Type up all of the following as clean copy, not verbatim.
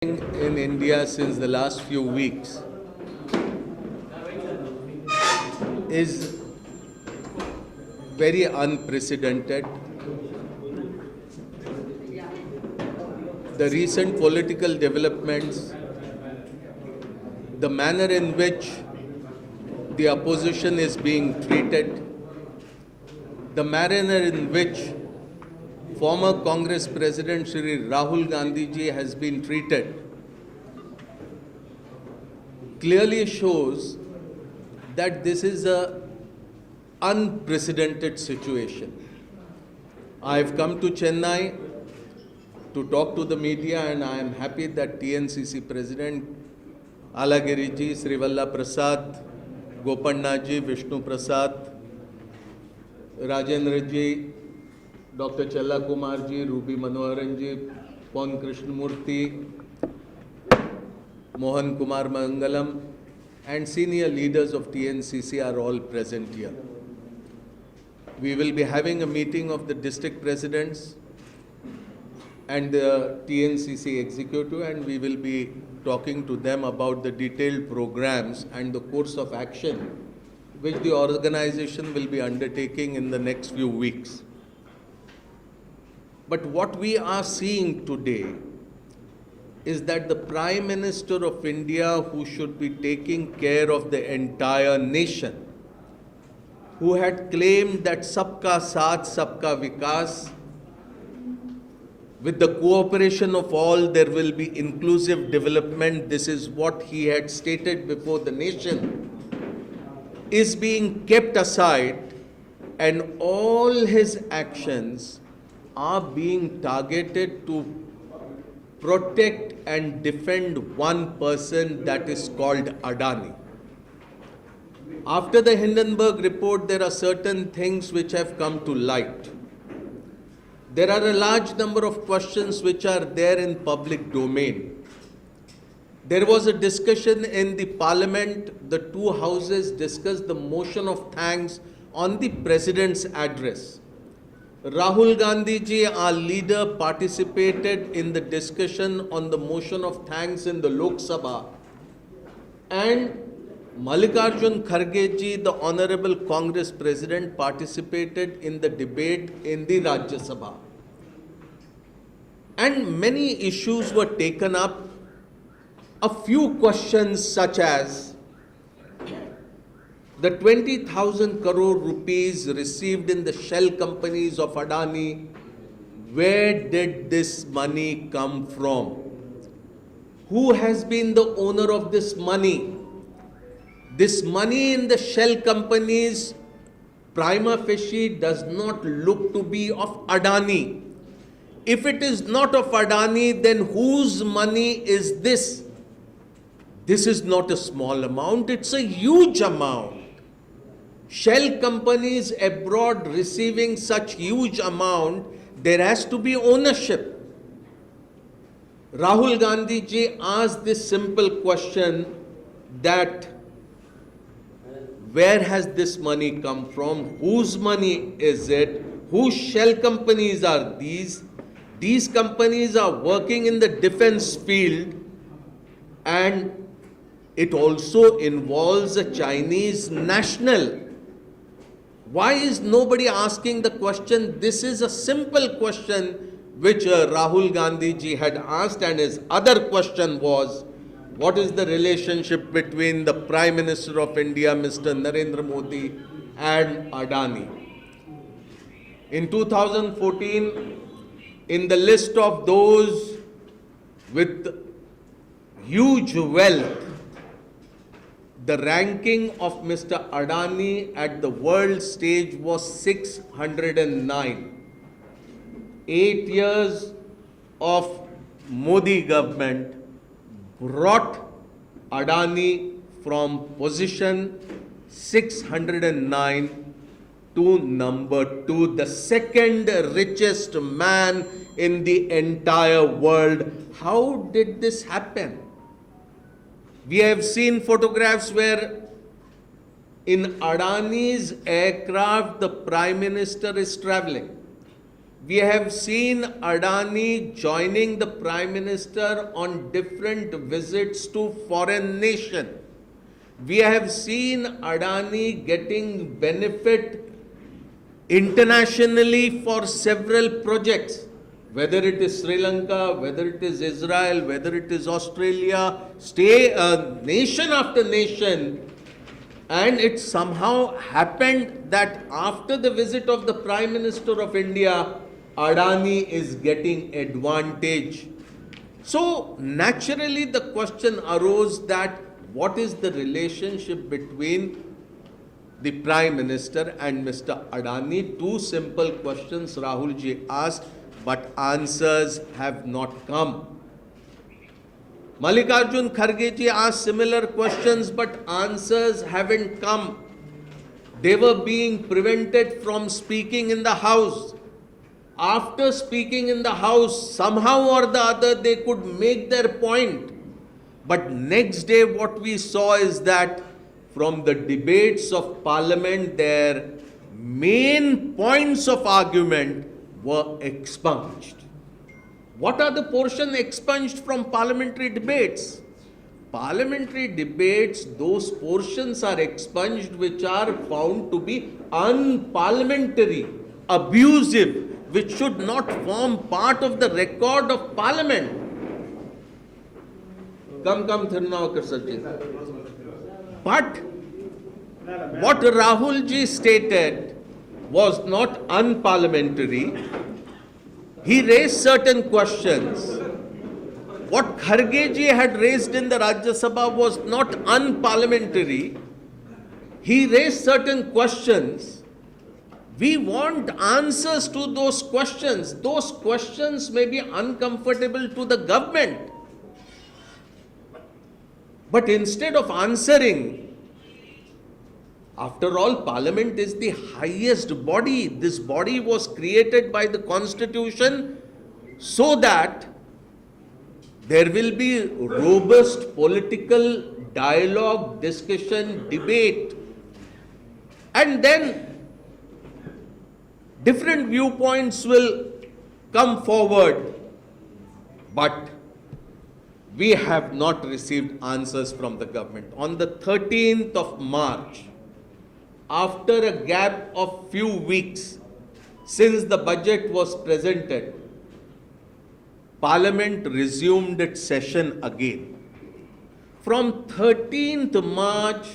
In India since the last few weeks is very unprecedented. The recent political developments, the manner in which the opposition is being treated, the manner in which former Congress President Shri Rahul Gandhi ji has been treated clearly shows that this is an unprecedented situation. I have come to Chennai to talk to the media, and I am happy that TNCC President Alagiri ji, Sri Valla Prasad, Gopanna ji, Vishnu Prasad, Rajendra ji, Dr. Challa Kumar ji, Ruby Manoharan ji, Pon Krishnamurthy, Mohan Kumar Mangalam, and senior leaders of TNCC are all present here. We will be having a meeting of the district presidents and the TNCC executive, and we will be talking to them about the detailed programs and the course of action which the organization will be undertaking in the next few weeks. But what we are seeing today is that the Prime Minister of India, who should be taking care of the entire nation, who had claimed that Sabka Saath, Sabka Vikas, with the cooperation of all, there will be inclusive development. This is what he had stated before the nation, is being kept aside, and all his actions are being targeted to protect and defend one person, that is called Adani. After the Hindenburg report, there are certain things which have come to light. There are a large number of questions which are there in public domain. There was a discussion in the parliament. The two houses discussed the motion of thanks on the president's address. Rahul Gandhi ji, our leader, participated in the discussion on the motion of thanks in the Lok Sabha, and Mallikarjun Kharge ji, the Honorable Congress President, participated in the debate in the Rajya Sabha. And many issues were taken up. A few questions such as the 20,000 crore rupees received in the shell companies of Adani, where did this money come from? Who has been the owner of this money? This money in the shell companies prima facie does not look to be of Adani. If it is not of Adani, then whose money is this? This is not a small amount, it's a huge amount. Shell companies abroad receiving such huge amount, there has to be ownership. Rahul Gandhi ji asked this simple question that where has this money come from? Whose money is it? Whose shell companies are these? These companies are working in the defense field, and it also involves a Chinese national. Why is nobody asking the question? This is a simple question which Rahul Gandhi ji had asked, and his other question was, what is the relationship between the Prime Minister of India, Mr. Narendra Modi, and Adani? In 2014, in the list of those with huge wealth, the ranking of Mr. Adani at the world stage was 609. 8 years of Modi government brought Adani from position 609 to number 2, the second richest man in the entire world. How did this happen? We have seen photographs where in Adani's aircraft the Prime Minister is traveling. We have seen Adani joining the Prime Minister on different visits to foreign nation. We have seen Adani getting benefit internationally for several projects, whether it is Sri Lanka, whether it is Israel, whether it is Australia, nation after nation. And it somehow happened that after the visit of the Prime Minister of India, Adani is getting advantage. So naturally the question arose that what is the relationship between the Prime Minister and Mr. Adani? Two simple questions Rahul ji asked, but answers have not come. Mallikarjun Kharge ji asked similar questions, but answers haven't come. They were being prevented from speaking in the House. After speaking in the House, somehow or the other they could make their point. But next day what we saw is that from the debates of Parliament, their main points of argument were expunged. What are the portion expunged from parliamentary debates? Parliamentary debates, those portions are expunged which are found to be unparliamentary, abusive, which should not form part of the record of Parliament. Come, Thirunavakar Sachin. But what Rahul ji stated was not unparliamentary. He raised certain questions. What Kharge ji had raised in the Rajya Sabha was not unparliamentary. He raised certain questions. We want answers to those questions. Those questions may be uncomfortable to the government. But instead of answering, after all, Parliament is the highest body. This body was created by the Constitution so that there will be robust political dialogue, discussion, debate. And then different viewpoints will come forward. But we have not received answers from the government. On the 13th of March, after a gap of few weeks since the budget was presented, Parliament resumed its session again. From 13th March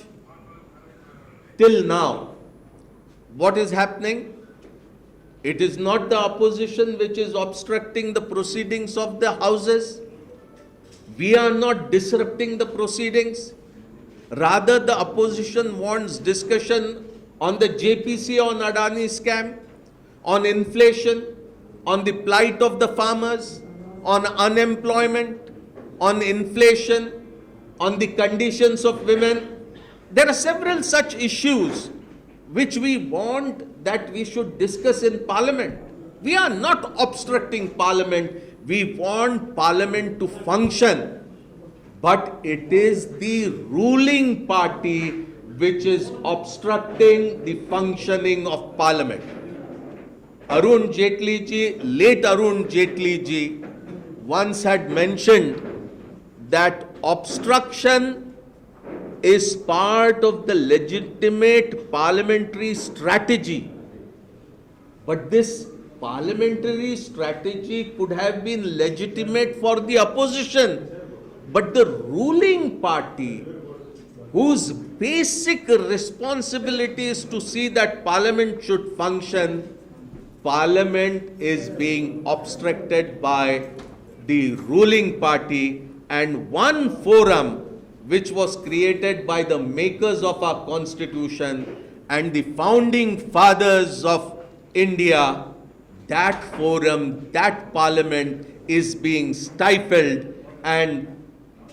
till now, what is happening? It is not the opposition which is obstructing the proceedings of the houses. We are not disrupting the proceedings. Rather, the opposition wants discussion on the JPC, on Adani scam, on inflation, on the plight of the farmers, on unemployment, on inflation, on the conditions of women. There are several such issues which we want that we should discuss in Parliament. We are not obstructing Parliament. We want Parliament to function. But it is the ruling party which is obstructing the functioning of Parliament. Arun Jaitley ji, late Arun Jaitley ji, once had mentioned that obstruction is part of the legitimate parliamentary strategy. But this parliamentary strategy could have been legitimate for the opposition. But the ruling party, whose basic responsibility is to see that Parliament should function, Parliament is being obstructed by the ruling party, and one forum which was created by the makers of our Constitution and the founding fathers of India, that forum, that Parliament is being stifled and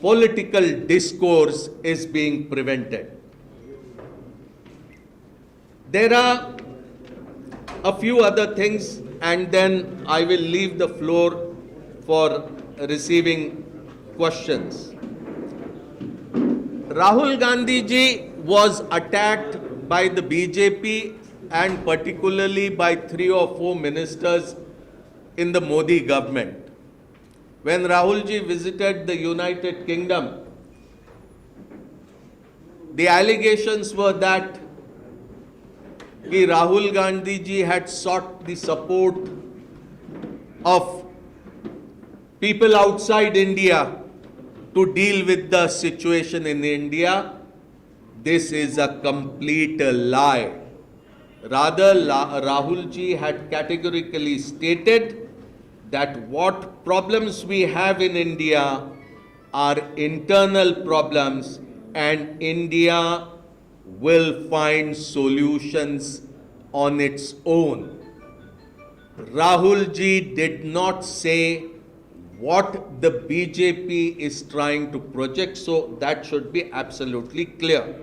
political discourse is being prevented. There are a few other things, and then I will leave the floor for receiving questions. Rahul Gandhi ji was attacked by the BJP and particularly by 3 or 4 ministers in the Modi government. When Rahul ji visited the United Kingdom, the allegations were that Rahul Gandhi ji had sought the support of people outside India to deal with the situation in India. This is a complete lie. Rather, Rahul ji had categorically stated that what problems we have in India are internal problems, and India will find solutions on its own. Rahul ji did not say what the BJP is trying to project, so that should be absolutely clear.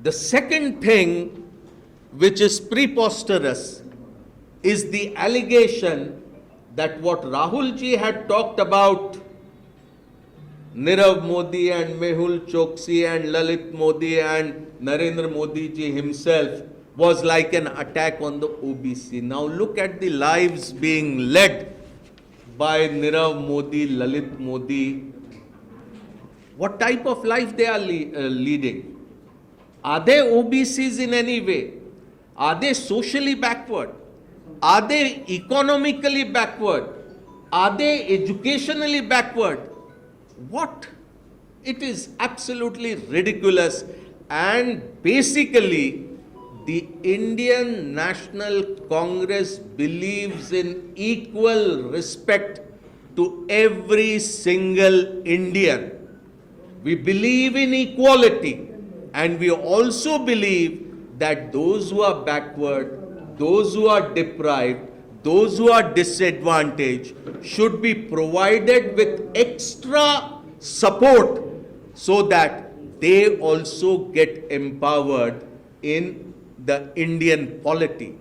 The second thing, which is preposterous, is the allegation that what Rahul ji had talked about Nirav Modi and Mehul Choksi and Lalit Modi and Narendra Modi ji himself was like an attack on the OBC. Now look at the lives being led by Nirav Modi, Lalit Modi. What type of life they are leading? Are they OBCs in any way? Are they socially backward? Are they economically backward? Are they educationally backward? What? It is absolutely ridiculous, and basically the Indian National Congress believes in equal respect to every single Indian. We believe in equality, and we also believe that those who are backward, those who are deprived, those who are disadvantaged should be provided with extra support so that they also get empowered in the Indian polity.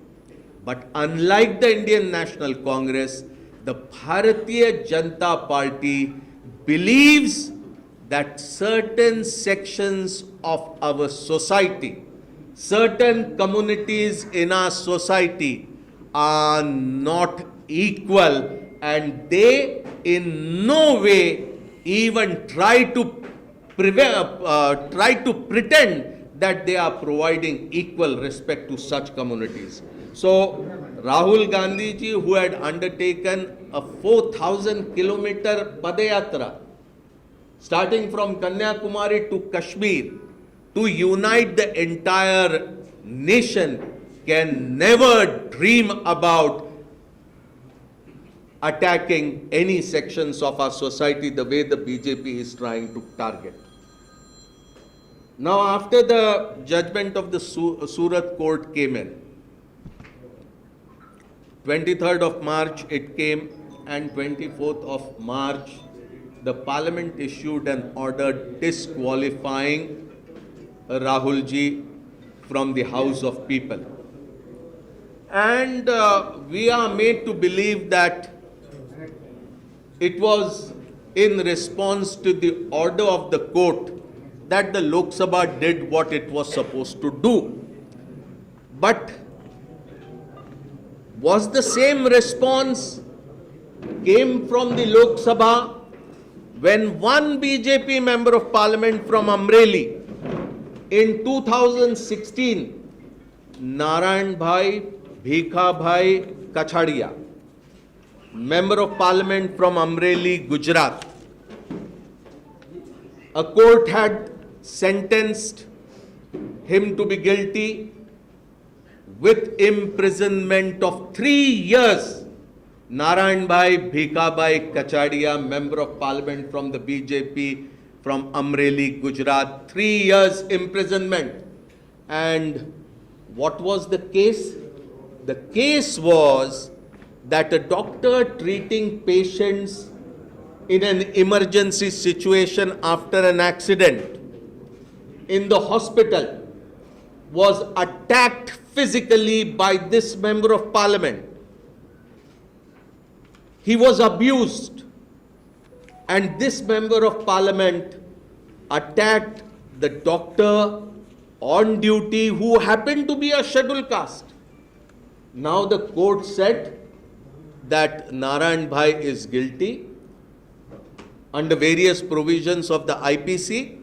But unlike the Indian National Congress, the Bharatiya Janata Party believes that certain sections of our society, certain communities in our society are not equal, and they in no way even try to pretend that they are providing equal respect to such communities. So Rahul Gandhi ji, who had undertaken a 4,000 kilometer Padayatra starting from Kanyakumari to Kashmir to unite the entire nation, can never dream about attacking any sections of our society the way the BJP is trying to target. Now, after the judgment of the Surat court came in, 23rd of March it came, and 24th of March the Parliament issued an order disqualifying Rahul ji from the House of People. And we are made to believe that it was in response to the order of the court that the Lok Sabha did what it was supposed to do. But was the same response came from the Lok Sabha when one BJP member of Parliament from Amreli in 2016, Narayan Bhai Bhikha Bhai Kachadia, Member of Parliament from Amreli, Gujarat, a court had sentenced him to be guilty with imprisonment of 3 years. Narayan Bhai Bhikha Bhai Kachadia, Member of Parliament from the BJP from Amreli, Gujarat, 3 years imprisonment. And what was the case? The case was that a doctor treating patients in an emergency situation after an accident in the hospital was attacked physically by this Member of Parliament. He was abused, and this Member of Parliament attacked the doctor on duty who happened to be a scheduled caste. Now the court said that Narayan Bhai is guilty under various provisions of the IPC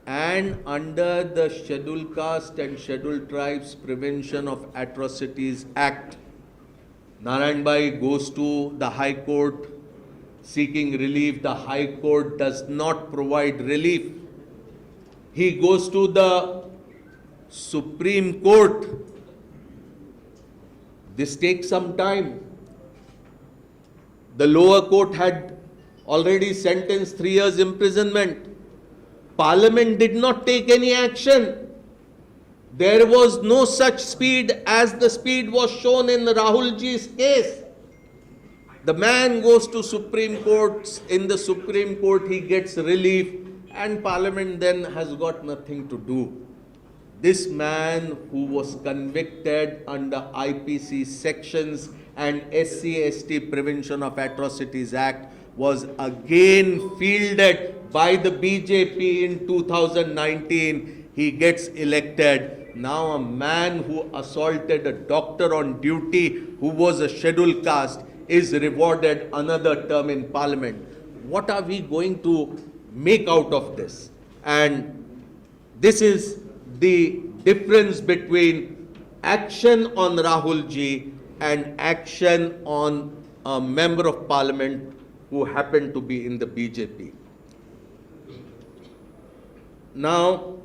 and under the Scheduled Caste and Scheduled Tribes Prevention of Atrocities Act. Narayan Bhai goes to the High Court seeking relief. The High Court does not provide relief. He goes to the Supreme Court. This takes some time. The lower court had already sentenced 3 years imprisonment. Parliament did not take any action. There was no such speed as the speed was shown in Rahul Ji's case. The man goes to Supreme Court. In the Supreme Court, he gets relief, and Parliament then has got nothing to do. This man who was convicted under IPC sections and SC/ST Prevention of Atrocities Act was again fielded by the BJP in 2019. He gets elected. Now a man who assaulted a doctor on duty who was a scheduled caste is rewarded another term in Parliament. What are we going to make out of this? And this is the difference between action on Rahul Ji and action on a member of Parliament who happened to be in the BJP. Now,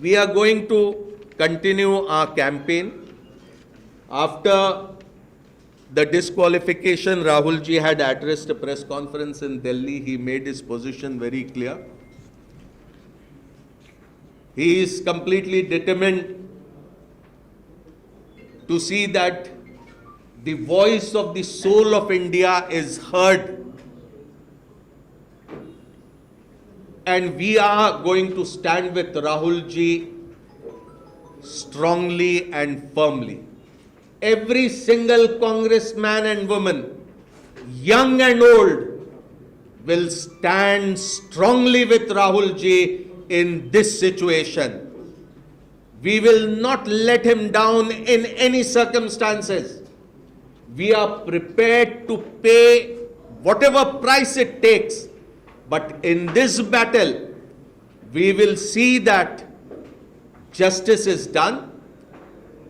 we are going to continue our campaign. After the disqualification, Rahul Ji had addressed a press conference in Delhi. He made his position very clear. He is completely determined to see that the voice of the soul of India is heard. And we are going to stand with Rahul Ji strongly and firmly. Every single congressman and woman, young and old, will stand strongly with Rahul Ji in this situation. We will not let him down in any circumstances. We are prepared to pay whatever price it takes. But in this battle, we will see that justice is done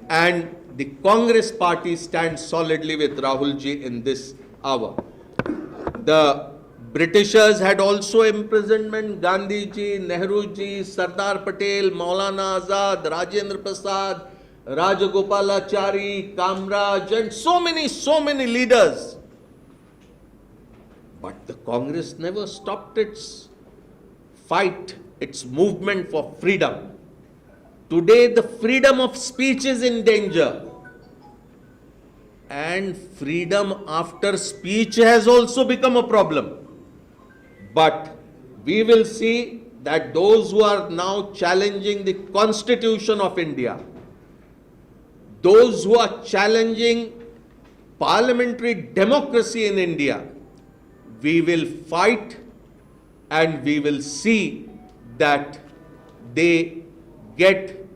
and the Congress party stands solidly with Rahul Ji in this hour. The Britishers had also imprisonment Gandhi Ji, Nehru Ji, Sardar Patel, Maulana Azad, Rajendra Prasad, Rajagopalachari, Kamraj, and so many leaders. But the Congress never stopped its fight, its movement for freedom. Today, the freedom of speech is in danger. And freedom after speech has also become a problem. But we will see that those who are now challenging the Constitution of India, those who are challenging parliamentary democracy in India, we will fight and we will see that they get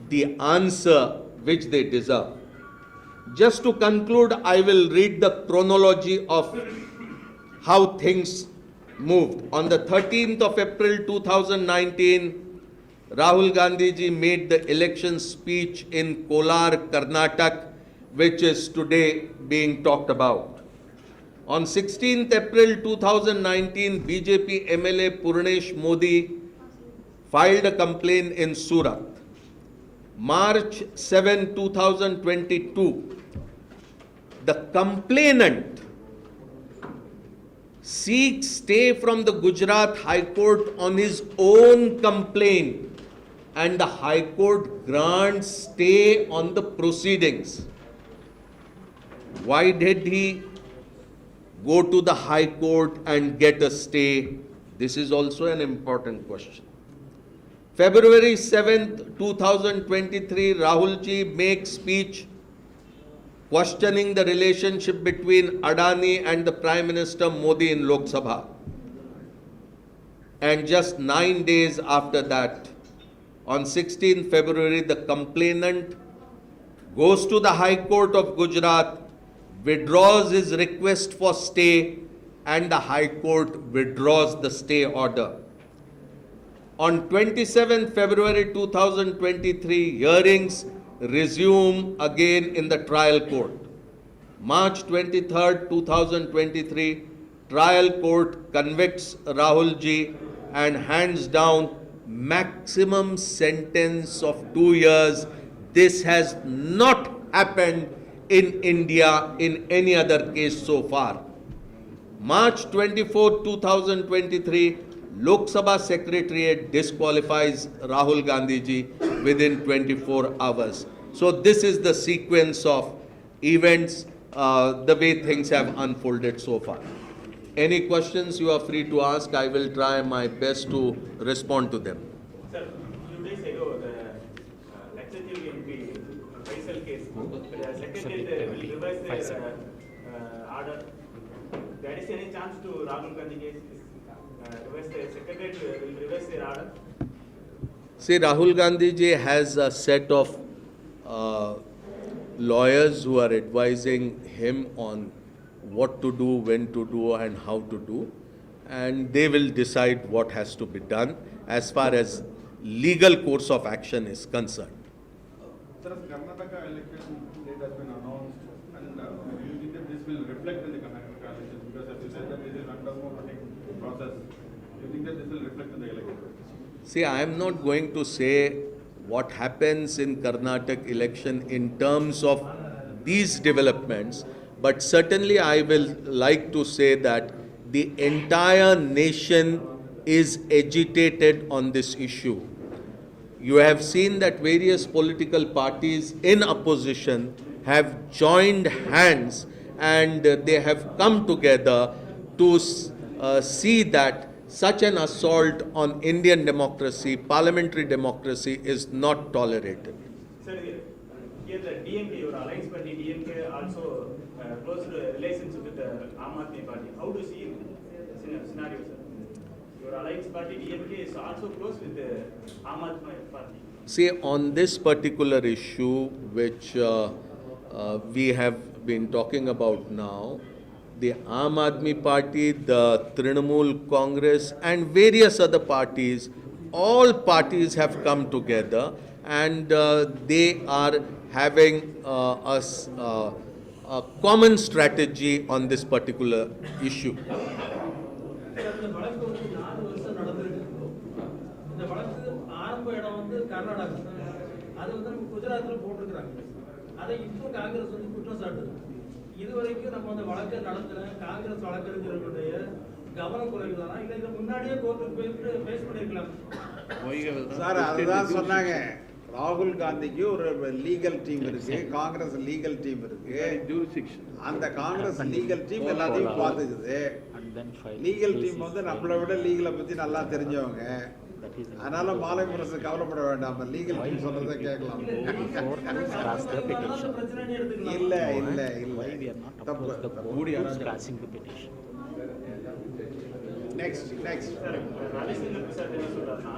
the answer which they deserve. Just to conclude, I will read the chronology of how things moved. On the 13th of April 2019, Rahul Gandhi ji made the election speech in Kolar, Karnataka, which is today being talked about. On 16th April 2019, BJP MLA Purnesh Modi filed a complaint in Surat. March 7, 2022, the complainant seeks stay from the Gujarat High Court on his own complaint, and the High Court grants stay on the proceedings. Why did he go to the High Court and get a stay? This is also an important question. February 7th, 2023, Rahul Ji makes speech questioning the relationship between Adani and the Prime Minister Modi in Lok Sabha. And just 9 days after that, on 16th February, the complainant goes to the High Court of Gujarat, withdraws his request for stay, and the High Court withdraws the stay order. On 27 February 2023, hearings resume again in the trial court. March 23rd, 2023, trial court convicts Rahul ji and hands down maximum sentence of 2 years. This has not happened in India in any other case so far. March 24, 2023, Lok Sabha Secretariat disqualifies Rahul Gandhi ji within 24 hours. So this is the sequence of events, the way things have unfolded so far. Any questions you are free to ask. I will try my best to respond to them. Sir, a few days ago, the executive MP Faisal case, the Secretariat will revise their order. There is any chance to Rahul Gandhi case? The Secretariat will revise their order? See, Rahul Gandhi ji has a set of lawyers who are advising him on what to do, when to do, and how to do, and they will decide what has to be done as far as legal course of action is concerned. Sir, Karnataka election date has been announced, and do you think that this will reflect in the Karnataka election? Because as you said that this is undemocratic process, do you think that this will reflect in the election? See, I am not going to say what happens in Karnataka election in terms of these developments, but certainly I will like to say that the entire nation is agitated on this issue. You have seen that various political parties in opposition have joined hands and they have come together to see that such an assault on Indian democracy, parliamentary democracy, is not tolerated. Sir, here the DMK, your alliance party DMK also close relationship with the Aam Aadmi Party. How do you see the scenario, sir? Your alliance party DMK is also close with the Aam Aadmi Party. See, on this particular issue, which we have been talking about now, the Aam Aadmi Party, the Trinamool Congress, and various other parties, all parties have come together and they are having a common strategy on this particular issue. இதுவரைக்கும் நம்ம அந்த வழக்கை நடத்துற காங்கிரஸ் வழக்கறிஞர்களுடைய கவனம் குறைவுதானா இல்ல இது முன்னாடியே கோர்ட்டுக்கு போயிட்டு ஃபேஸ் பண்ணிருக்கலாம் சார் அதுதான் சொன்னாங்க ராகுல் காந்திக்கு ஒரு லீகல் டீம் இருக்கு காங்கிரஸ் லீகல் டீம் இருக்கு அந்த காங்கிரஸ் லீகல் டீம் எல்லாத்தையும் பார்த்துக்குது லீகல் டீம் வந்து நம்மளை விட லீகலை பத்தி நல்லா தெரிஞ்சவங்க அதனால மாலை முரசு கவலைப்பட வேண்டாம் லீகல் டீம் சொல்றதை கேட்கலாம் இல்ல இல்ல இல்ல நெக்ஸ்ட் ரவிசங்கர் பிரசாத் என்ன சொல்றாருன்னா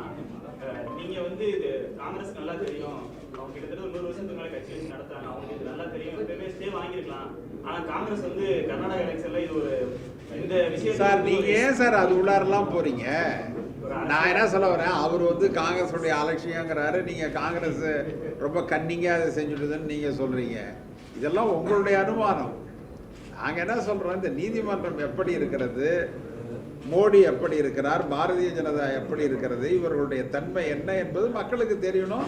நீங்க வந்து இது காங்கிரஸ் நல்லா தெரியும் அவங்க கிட்டத்தட்ட 100 வருஷத்துக்கு மேல கட்சி வச்சு நடத்தாங்க அவங்களுக்கு இது நல்லா தெரியும் எப்பவுமே ஸ்டே வாங்கிருக்கலாம் ஆனா காங்கிரஸ் வந்து கர்நாடகா எலெக்ஷன்ல இது ஒரு இந்த விஷயம் சார் நீங்க ஏன் சார் அது உள்ளாரெல்லாம் போறீங்க நான் என்ன சொல்ல வரேன் அவர் வந்து காங்கிரஸுடைய அலட்சியங்கிறாரு நீங்க காங்கிரஸ் ரொம்ப கன்னிங்கா அதை செஞ்சுட்டுதுன்னு நீங்க சொல்றீங்க இதெல்லாம் உங்களுடைய அனுமானம் நாங்க என்ன சொல்றோம் இந்த நீதிமன்றம் எப்படி இருக்கிறது மோடி எப்படி இருக்கிறார் பாரதிய ஜனதா எப்படி இருக்கிறது இவர்களுடைய தன்மை என்ன என்பது மக்களுக்கு தெரியணும்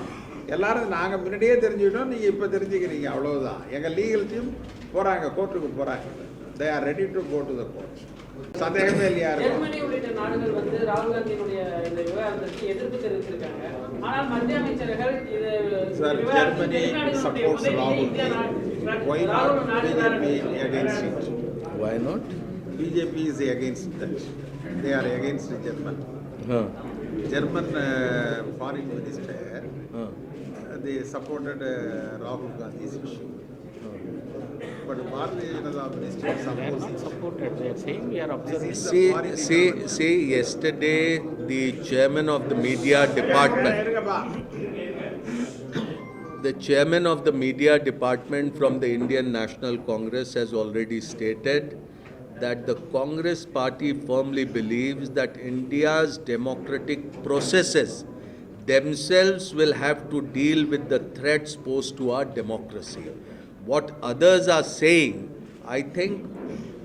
எல்லாரும் நாங்க முன்னாடியே தெரிஞ்சுக்கிட்டோம் நீங்க இப்ப தெரிஞ்சுக்கிறீங்க அவ்வளவுதான் எங்க லீகல் டீம் போறாங்க கோர்ட்டுக்கு போறாங்க they are ready to go to the court சந்தேகமே இல்லையா ஜெர்மனி உள்ளிட்ட நாடுகள் வந்து ராகுல் காந்தியினுடைய இந்த விவகாரத்திற்கு எதிர்ப்பு தெரிவித்திருக்காங்க ஆனால் மத்திய அமைச்சர்கள் இது சார் ஜெர்மனி supports ராகுல் why not BJP against it Why not? BJP is against that they are against German German foreign minister they supported Rahul Gandhi's issue but Bharatiya Janata minister supported. They are saying we are observing. See, yesterday the chairman of the media department, The chairman of the media department from the Indian National Congress has already stated that the Congress party firmly believes that India's democratic processes themselves will have to deal with the threats posed to our democracy. What others are saying, I think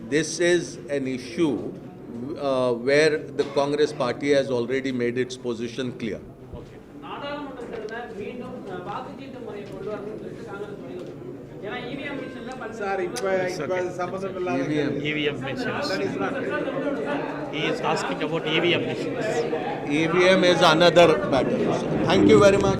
this is an issue where the Congress party has already made its position clear. நாடாளுமன்றத்தில் மீண்டும் வாக்குச்சீட்டு முறையை கொண்டு வரணும்னு சொல்லிட்டு காங்கிரஸ் வலியுறுத்தும். ஏன்னா EVM மிஷின்ல சார் இப்ப அது சம்பந்தம் இல்லாத EVM machines. He is asking about EVM machines. EVM is another matter. Thank you very much.